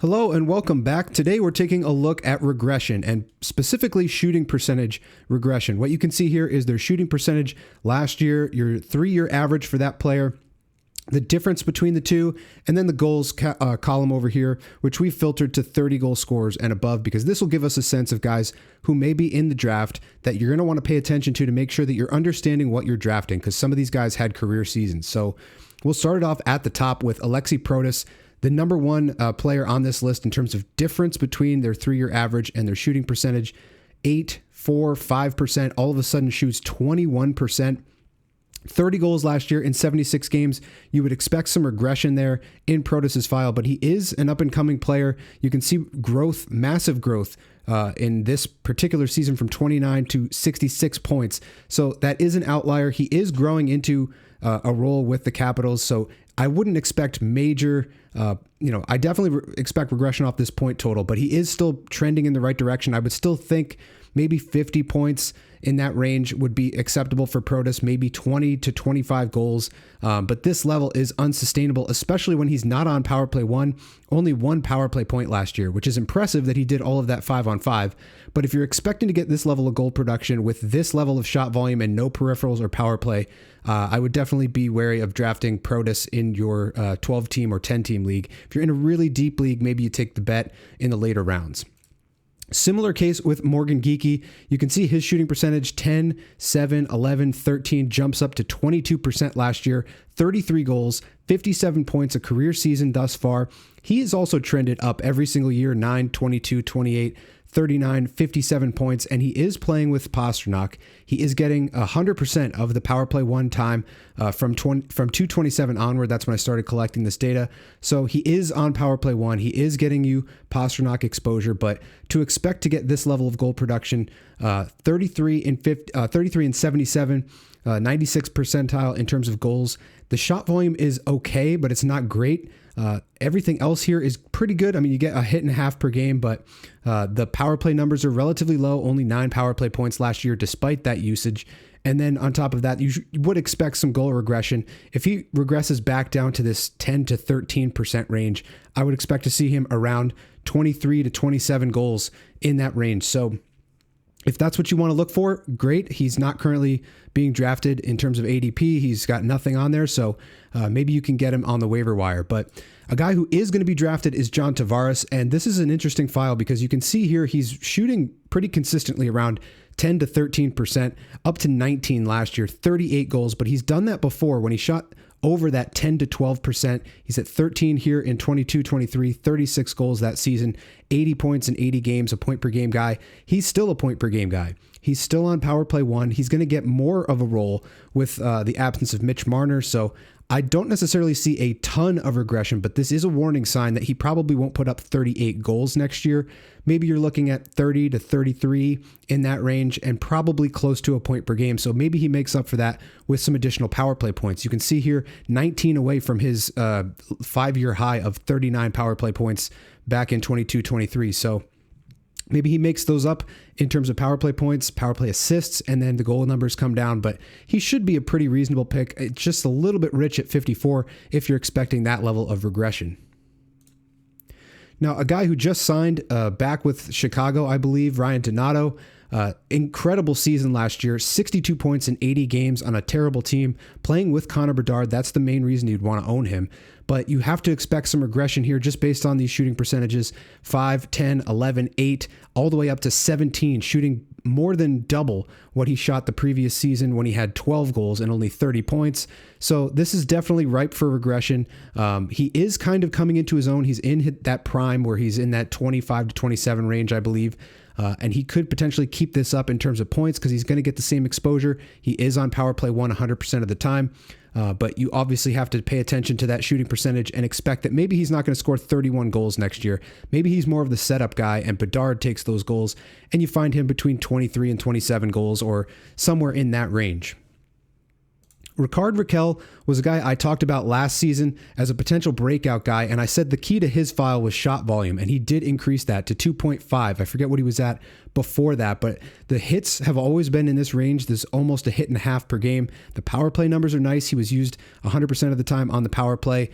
Hello and welcome back. Today we're taking a look at regression and specifically shooting percentage regression. What you can see here is their shooting percentage last year, your 3-year average for that player, the difference between the two, and then the goals column over here, which we filtered to 30 goal scorers and above, because this will give us a sense of guys who may be in the draft that you're going to want to pay attention to make sure that you're understanding what you're drafting, because some of these guys had career seasons. So we'll start it off at the top with Aliaksei Protas, the number one player on this list in terms of difference between their 3-year average and their shooting percentage. 8, 4, 5%, all of a sudden shoots 21%. 30 goals last year in 76 games. You would expect some regression there in Protas' file, but he is an up-and-coming player. You can see growth, massive growth in this particular season from 29 to 66 points. So that is an outlier. He is growing into a role with the Capitals, so I wouldn't expect major, I definitely expect regression off this point total, but he is still trending in the right direction. I would still think maybe 50 points in that range would be acceptable for Protas, maybe 20 to 25 goals. But this level is unsustainable, especially when he's not on power play 1, only 1 power play point last year, which is impressive that he did all of that 5-on-5. But if you're expecting to get this level of goal production with this level of shot volume and no peripherals or power play, I would definitely be wary of drafting Protas in your 12-team or 10-team league. If you're in a really deep league, maybe you take the bet in the later rounds. Similar case with Morgan Geekie. You can see his shooting percentage 10, 7, 11, 13 jumps up to 22% last year, 33 goals, 57 points a career season thus far. He has also trended up every single year, 9, 22, 28, 39, 57 points, and he is playing with Pastrnak. He is getting 100% of the power play 1 time from 227 onward. That's when I started collecting this data. So he is on power play 1. He is getting you Pastrnak exposure, but to expect to get this level of goal production, 33 and 77, 96 percentile in terms of goals. The shot volume is okay, but it's not great. Everything else here is pretty good. I mean, you get a hit and a half per game, but the power play numbers are relatively low, only 9 power play points last year, despite that usage. And then on top of that, you would expect some goal regression. If he regresses back down to this 10 to 13% range, I would expect to see him around 23 to 27 goals in that range. So if that's what you want to look for, great. He's not currently being drafted in terms of ADP. He's got nothing on there, so maybe you can get him on the waiver wire. But a guy who is going to be drafted is John Tavares, and this is an interesting file because you can see here he's shooting pretty consistently around 10 to 13%, up to 19 last year, 38 goals, but he's done that before when he shot over that 10 to 12%. He's at 13 here in 22-23, 36 goals that season, 80 points in 80 games, a point per game guy. He's still a point per game guy. He's still on power play 1. He's going to get more of a role with the absence of Mitch Marner. So I don't necessarily see a ton of regression, but this is a warning sign that he probably won't put up 38 goals next year. Maybe you're looking at 30 to 33 in that range and probably close to a point per game. So maybe he makes up for that with some additional power play points. You can see here 19 away from his 5-year high of 39 power play points back in 22-23. So maybe he makes those up in terms of power play points, power play assists, and then the goal numbers come down. But he should be a pretty reasonable pick. It's just a little bit rich at 54 if you're expecting that level of regression. Now, a guy who just signed back with Chicago, I believe, Ryan Donato. Incredible season last year, 62 points in 80 games on a terrible team, playing with Connor Bedard. That's the main reason you'd want to own him. But you have to expect some regression here just based on these shooting percentages, 5, 10, 11, 8, all the way up to 17, shooting more than double what he shot the previous season when he had 12 goals and only 30 points. So this is definitely ripe for regression. He is kind of coming into his own. He's in that prime where he's in that 25 to 27 range, I believe. And he could potentially keep this up in terms of points because he's going to get the same exposure. He is on power play 1 100% of the time. But you obviously have to pay attention to that shooting percentage and expect that maybe he's not going to score 31 goals next year. Maybe he's more of the setup guy and Bedard takes those goals and you find him between 23 and 27 goals or somewhere in that range. Rickard Rakell was a guy I talked about last season as a potential breakout guy, and I said the key to his file was shot volume, and he did increase that to 2.5. I forget what he was at before that, but the hits have always been in this range. There's almost a hit and a half per game. The power play numbers are nice. He was used 100% of the time on the power play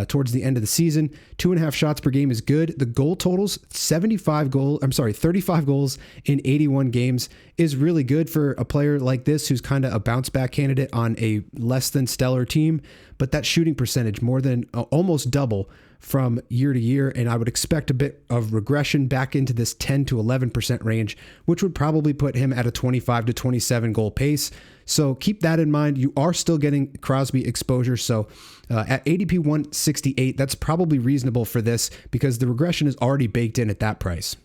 towards the end of the season. 2.5 shots per game is good. The goal totals, 35 goals in 81 games is really good for a player like this who's kind of a bounce back candidate on a less than stellar team. But that shooting percentage more than almost double from year to year, and I would expect a bit of regression back into this 10 to 11% range, which would probably put him at a 25 to 27 goal pace. So keep that in mind. You are still getting Crosby exposure. So at ADP 168, that's probably reasonable for this because the regression is already baked in at that price.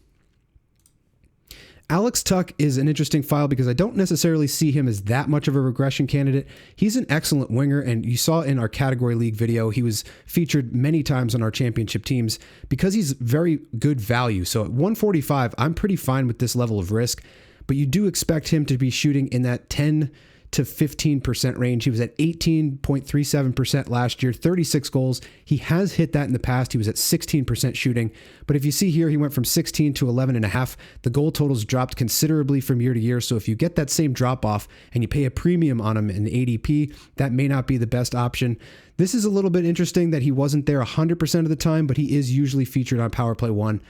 Alex Tuch is an interesting file because I don't necessarily see him as that much of a regression candidate. He's an excellent winger, and you saw in our category league video, he was featured many times on our championship teams because he's very good value. So at 145, I'm pretty fine with this level of risk, but you do expect him to be shooting in that 10 to 15% range. He was at 18.37% last year, 36 goals. He has hit that in the past. He was at 16% shooting. But if you see here, he went from 16 to 11.5. The goal totals dropped considerably from year to year. So if you get that same drop off and you pay a premium on him in ADP, that may not be the best option. This is a little bit interesting that he wasn't there 100% of the time, but he is usually featured on Power Play 1.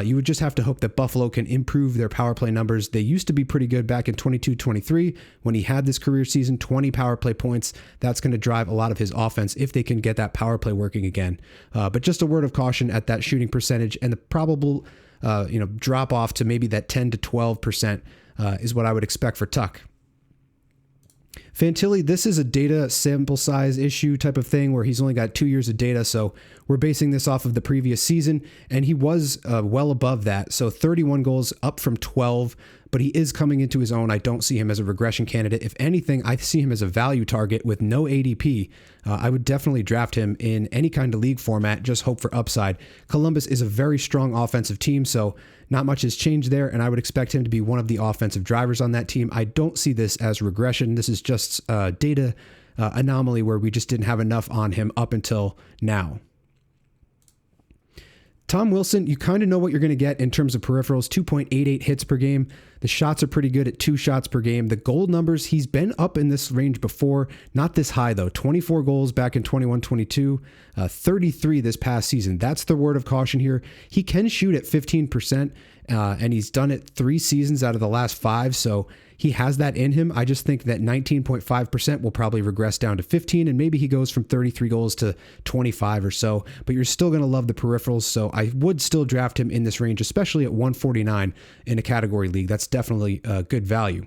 You would just have to hope that Buffalo can improve their power play numbers. They used to be pretty good back in 22-23 when he had this career season, 20 power play points. That's going to drive a lot of his offense if they can get that power play working again. But just a word of caution at that shooting percentage and the probable drop off to maybe that 10 to 12% is what I would expect for Tuch. Fantilli, this is a data sample size issue type of thing where he's only got 2 years of data. So we're basing this off of the previous season, and he was well above that. So 31 goals up from 12, but he is coming into his own. I don't see him as a regression candidate. If anything, I see him as a value target with no ADP. I would definitely draft him in any kind of league format, just hope for upside. Columbus is a very strong offensive team, so not much has changed there, and I would expect him to be one of the offensive drivers on that team. I don't see this as regression. This is just a data anomaly where we just didn't have enough on him up until now. Tom Wilson, you kind of know what you're going to get in terms of peripherals, 2.88 hits per game. The shots are pretty good at 2 shots per game. The goal numbers, he's been up in this range before, not this high though. 24 goals back in 21-22, 33 this past season. That's the word of caution here. He can shoot at 15%, and he's done it 3 seasons out of the last 5, so he has that in him. I just think that 19.5% will probably regress down to 15, and maybe he goes from 33 goals to 25 or so, but you're still going to love the peripherals, so I would still draft him in this range, especially at 149 in a category league. That's definitely a good value.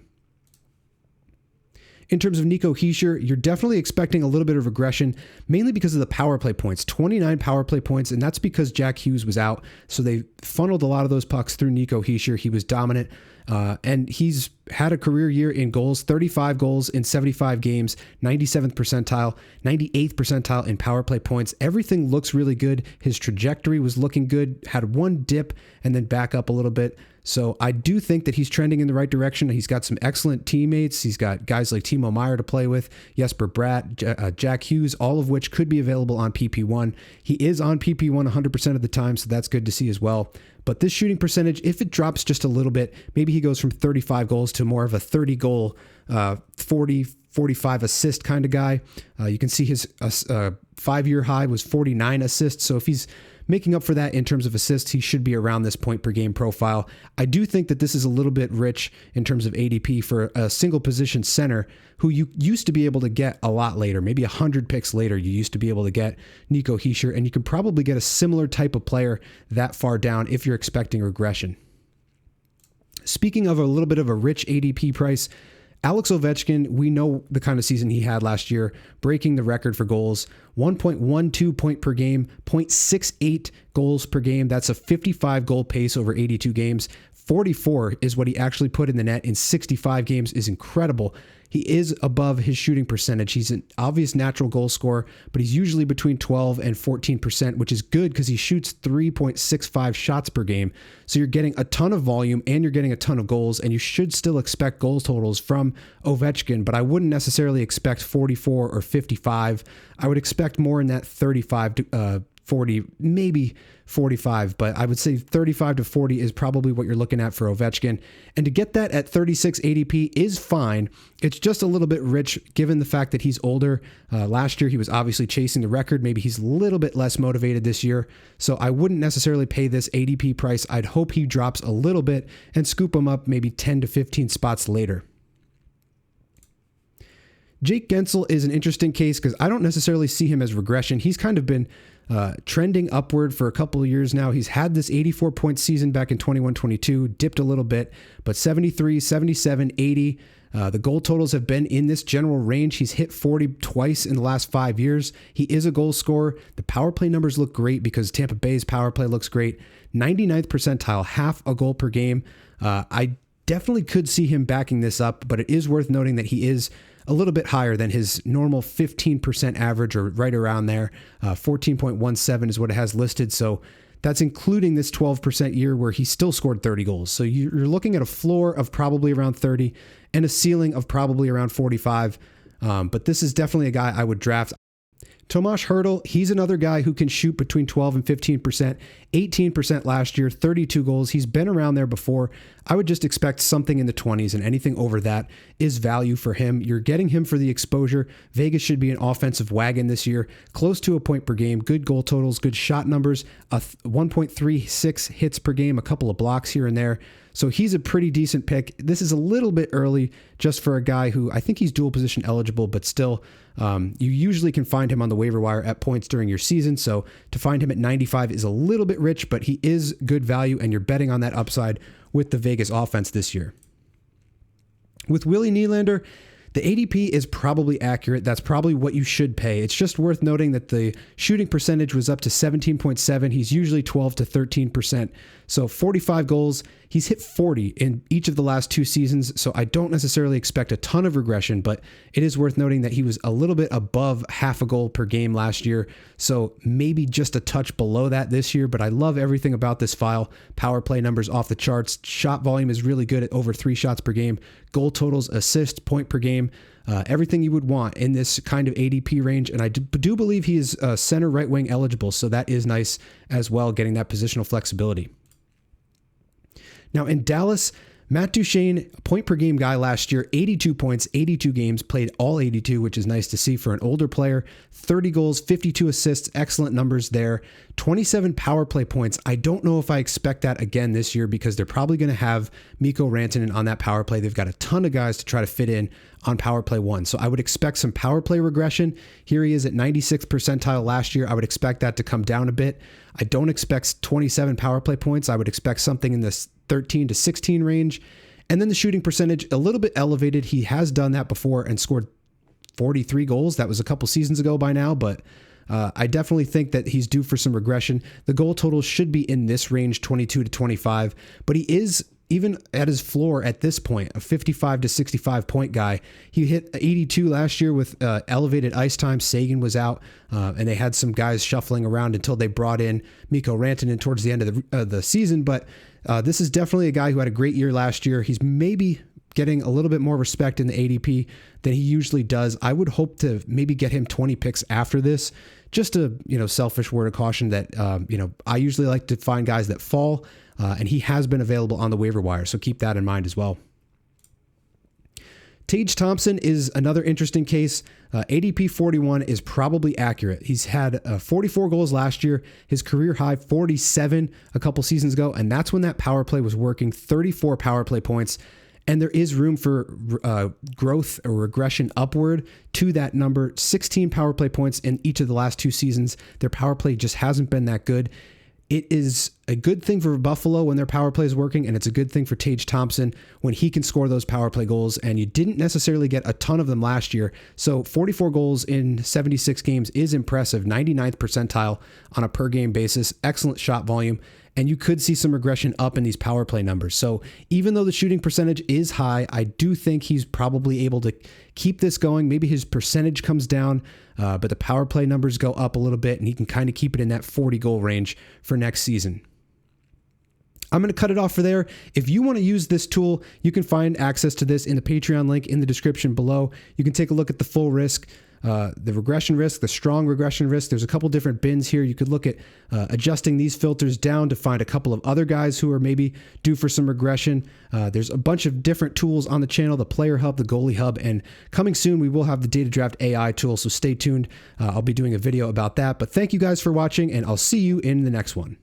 In terms of Nico Hischier, you're definitely expecting a little bit of regression, mainly because of the power play points, 29 power play points, and that's because Jack Hughes was out, so they funneled a lot of those pucks through Nico Hischier. He was dominant, and he's had a career year in goals, 35 goals in 75 games, 97th percentile, 98th percentile in power play points. Everything looks really good. His trajectory was looking good, had one dip and then back up a little bit. So I do think that he's trending in the right direction. He's got some excellent teammates. He's got guys like Timo Meier to play with, Jesper Bratt, Jack Hughes, all of which could be available on PP1. He is on PP1 100% of the time, so that's good to see as well. But this shooting percentage, if it drops just a little bit, maybe he goes from 35 goals to more of a 30 goal, 40, 45 assist kind of guy. You can see his 5-year high was 49 assists. So if he's making up for that in terms of assists, he should be around this point per game profile. I do think that this is a little bit rich in terms of ADP for a single position center who you used to be able to get a lot later, maybe 100 picks later. You used to be able to get Nico Hischier, and you can probably get a similar type of player that far down if you're expecting regression. Speaking of a little bit of a rich ADP price, Alex Ovechkin, we know the kind of season he had last year, breaking the record for goals, 1.12 point per game, 0.68 goals per game. That's a 55 goal pace over 82 games. 44 is what he actually put in the net in 65 games is incredible. He is above his shooting percentage. He's an obvious natural goal scorer, but he's usually between 12 and 14%, which is good because he shoots 3.65 shots per game. So you're getting a ton of volume and you're getting a ton of goals, and you should still expect goal totals from Ovechkin, but I wouldn't necessarily expect 44 or 55. I would expect more in that 35 to 40, maybe 45, but I would say 35 to 40 is probably what you're looking at for Ovechkin. And to get that at 36 ADP is fine. It's just a little bit rich given the fact that he's older. Last year, he was obviously chasing the record. Maybe he's a little bit less motivated this year. So I wouldn't necessarily pay this ADP price. I'd hope he drops a little bit and scoop him up maybe 10 to 15 spots later. Jake Guentzel is an interesting case because I don't necessarily see him as regression. He's kind of been trending upward for a couple of years now. He's had this 84-point season back in 21-22, dipped a little bit, but 73, 77, 80. The goal totals have been in this general range. He's hit 40 twice in the last 5 years. He is a goal scorer. The power play numbers look great because Tampa Bay's power play looks great. 99th percentile, half a goal per game. I definitely could see him backing this up, but it is worth noting that he is a little bit higher than his normal 15% average, or right around there. 14.17 is what it has listed. So that's including this 12% year where he still scored 30 goals. So you're looking at a floor of probably around 30 and a ceiling of probably around 45. But this is definitely a guy I would draft. Tomas Hertl, he's another guy who can shoot between 12 and 15%, 18% last year, 32 goals. He's been around there before. I would just expect something in the 20s, and anything over that is value for him. You're getting him for the exposure. Vegas should be an offensive wagon this year, close to a point per game, good goal totals, good shot numbers, 1.36 hits per game, a couple of blocks here and there. So he's a pretty decent pick. This is a little bit early just for a guy who I think he's dual position eligible, but still you usually can find him on the waiver wire at points during your season. So to find him at 95 is a little bit rich, but he is good value, and you're betting on that upside with the Vegas offense this year. With Willie Nylander, the ADP is probably accurate. That's probably what you should pay. It's just worth noting that the shooting percentage was up to 17.7. He's usually 12 to 13%. So 45 goals. He's hit 40 in each of the last 2 seasons. So I don't necessarily expect a ton of regression, but it is worth noting that he was a little bit above half a goal per game last year. So maybe just a touch below that this year, but I love everything about this file. Power play numbers off the charts. Shot volume is really good at over 3 shots per game. Goal totals, assists, point per game. Everything you would want in this kind of ADP range. And I do believe he is center right wing eligible. So that is nice as well, getting that positional flexibility. Now in Dallas, Matt Duchene, point per game guy last year, 82 points, 82 games, played all 82, which is nice to see for an older player. 30 goals, 52 assists, excellent numbers there. 27 power play points. I don't know if I expect that again this year because they're probably going to have Mikko Rantanen on that power play. They've got a ton of guys to try to fit in on power play 1. So I would expect some power play regression. Here he is at 96th percentile last year. I would expect that to come down a bit. I don't expect 27 power play points. I would expect something in this 13 to 16 range. And then the shooting percentage, a little bit elevated. He has done that before and scored 43 goals. That was a couple seasons ago by now, but I definitely think that he's due for some regression. The goal total should be in this range, 22 to 25, but he is, even at his floor at this point, a 55 to 65 point guy. He hit 82 last year with elevated ice time. Sagan was out, and they had some guys shuffling around until they brought in Mikko Rantanen towards the end of the season. But this is definitely a guy who had a great year last year. He's maybe getting a little bit more respect in the ADP than he usually does. I would hope to maybe get him 20 picks after this. Just a selfish word of caution that I usually like to find guys that fall. And he has been available on the waiver wire, so keep that in mind as well. Tage Thompson is another interesting case. ADP 41 is probably accurate. He's had 44 goals last year, his career high 47 a couple seasons ago, and that's when that power play was working, 34 power play points. And there is room for growth or regression upward to that number. 16 power play points in each of the last 2 seasons. Their power play just hasn't been that good. It is a good thing for Buffalo when their power play is working, and it's a good thing for Tage Thompson when he can score those power play goals, and you didn't necessarily get a ton of them last year. So 44 goals in 76 games is impressive, 99th percentile on a per game basis, excellent shot volume, and you could see some regression up in these power play numbers. So even though the shooting percentage is high, I do think he's probably able to keep this going. Maybe his percentage comes down, but the power play numbers go up a little bit, and he can kind of keep it in that 40 goal range for next season. I'm going to cut it off for there. If you want to use this tool, you can find access to this in the Patreon link in the description below. You can take a look at the full risk. the regression risk, the strong regression risk. There's a couple different bins here. You could look at adjusting these filters down to find a couple of other guys who are maybe due for some regression. There's a bunch of different tools on the channel, the Player Hub, the Goalie Hub, and coming soon we will have the Data Draft AI tool, so stay tuned. I'll be doing a video about that. But thank you guys for watching, and I'll see you in the next one.